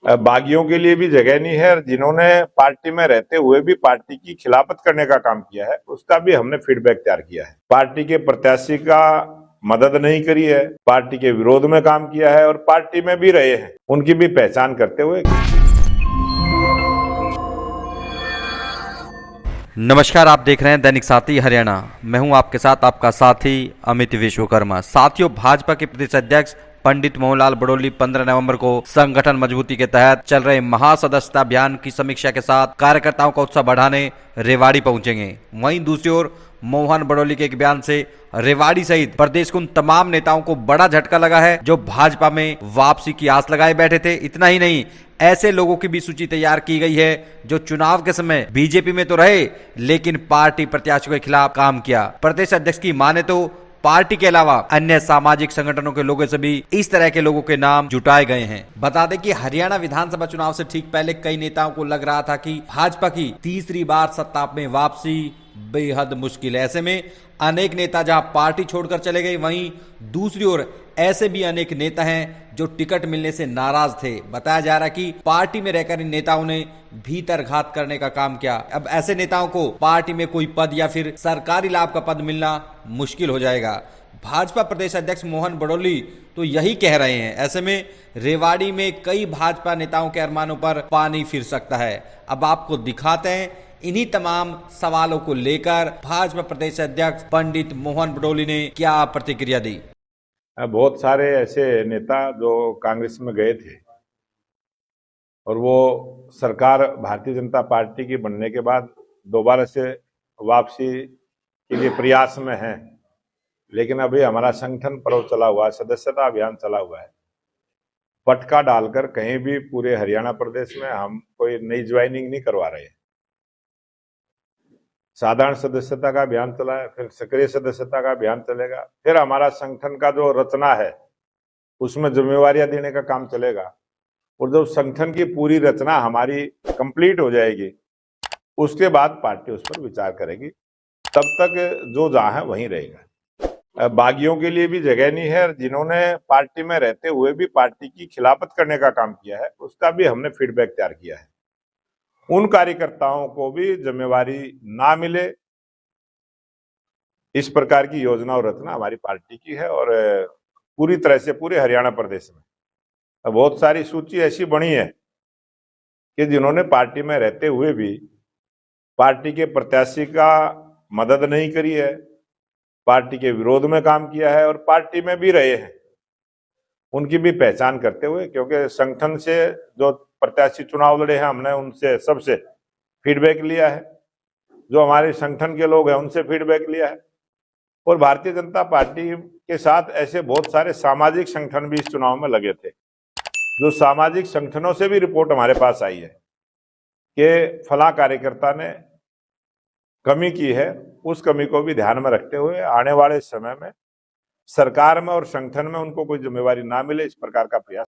बागियों के लिए भी जगह नहीं है, और जिन्होंने पार्टी में रहते हुए भी पार्टी की खिलाफत करने का काम किया है उसका भी हमने फीडबैक तैयार किया है। पार्टी के प्रत्याशी का मदद नहीं करी है, पार्टी के विरोध में काम किया है और पार्टी में भी रहे हैं, उनकी भी पहचान करते हुए। नमस्कार, आप देख रहे हैं दैनिक साथी हरियाणा। मैं हूं आपके साथ आपका साथी अमित विश्वकर्मा। साथियों, भाजपा के प्रदेश अध्यक्ष पंडित मोहनलाल बड़ोली 15 नवंबर को संगठन मजबूती के तहत चल रहे महासदस्यता अभियान की समीक्षा के साथ कार्यकर्ताओं का उत्साह बढ़ाने रेवाड़ी पहुंचेंगे। वहीं दूसरी ओर मोहन बड़ोली के एक बयान से रेवाड़ी सहित प्रदेश के उन तमाम नेताओं को बड़ा झटका लगा है जो भाजपा में वापसी की आस लगाए बैठे थे। इतना ही नहीं, ऐसे लोगों की भी सूची तैयार की गई है जो चुनाव के समय बीजेपी में तो रहे लेकिन पार्टी प्रत्याशियों के खिलाफ काम किया। प्रदेश अध्यक्ष की माने तो पार्टी के अलावा अन्य सामाजिक संगठनों के लोगों से भी इस तरह के लोगों के नाम जुटाए गए हैं। बता दें कि हरियाणा विधानसभा चुनाव से ठीक पहले कई नेताओं को लग रहा था कि भाजपा की तीसरी बार सत्ता में वापसी बेहद मुश्किल है। ऐसे में अनेक नेता जहां पार्टी छोड़कर चले गए, वहीं दूसरी ओर ऐसे भी अनेक नेता हैं जो टिकट मिलने से नाराज थे। बताया जा रहा है कि पार्टी में रहकर इन नेताओं ने भीतर घात करने का काम किया। अब ऐसे नेताओं को पार्टी में कोई पद या फिर सरकारी लाभ का पद मिलना मुश्किल हो जाएगा। भाजपा प्रदेश अध्यक्ष मोहन बड़ोली तो यही कह रहे हैं। ऐसे में रेवाड़ी में कई भाजपा नेताओं के अरमानों पर पानी फिर सकता है। अब आपको दिखाते हैं इन्हीं तमाम सवालों को लेकर भाजपा प्रदेश अध्यक्ष पंडित मोहन बड़ोली ने क्या प्रतिक्रिया दी। बहुत सारे ऐसे नेता जो कांग्रेस में गए थे और वो सरकार भारतीय जनता पार्टी की बनने के बाद दोबारा से वापसी के लिए प्रयास में हैं, लेकिन अभी हमारा संगठन पर्व चला हुआ है, सदस्यता अभियान चला हुआ है। पटका डालकर कहीं भी पूरे हरियाणा प्रदेश में हम कोई नई ज्वाइनिंग नहीं करवा रहे हैं। साधारण सदस्यता का अभियान चला है, फिर सक्रिय सदस्यता का अभियान चलेगा, फिर हमारा संगठन का जो रचना है उसमें जिम्मेवारियां देने का काम चलेगा। और जब संगठन की पूरी रचना हमारी कंप्लीट हो जाएगी उसके बाद पार्टी उस पर विचार करेगी। तब तक जो जहां है वहीं रहेगा। बागियों के लिए भी जगह नहीं है, और जिन्होंने पार्टी में रहते हुए भी पार्टी की खिलाफत करने का काम किया है उसका भी हमने फीडबैक तैयार किया है। उन कार्यकर्ताओं को भी जिम्मेवारी ना मिले, इस प्रकार की योजना और रचना हमारी पार्टी की है। और पूरी तरह से पूरे हरियाणा प्रदेश में बहुत सारी सूची ऐसी बनी है कि जिन्होंने पार्टी में रहते हुए भी पार्टी के प्रत्याशी का मदद नहीं करी है, पार्टी के विरोध में काम किया है और पार्टी में भी रहे हैं, उनकी भी पहचान करते हुए। क्योंकि संगठन से जो प्रत्याशी चुनाव लड़े हैं हमने उनसे सबसे फीडबैक लिया है, जो हमारे संगठन के लोग हैं उनसे फीडबैक लिया है। और भारतीय जनता पार्टी के साथ ऐसे बहुत सारे सामाजिक संगठन भी इस चुनाव में लगे थे, जो सामाजिक संगठनों से भी रिपोर्ट हमारे पास आई है कि फला कार्यकर्ता ने कमी की है। उस कमी को भी ध्यान में रखते हुए आने वाले समय में सरकार में और संगठन में उनको कोई जिम्मेवारी ना मिले, इस प्रकार का प्रयास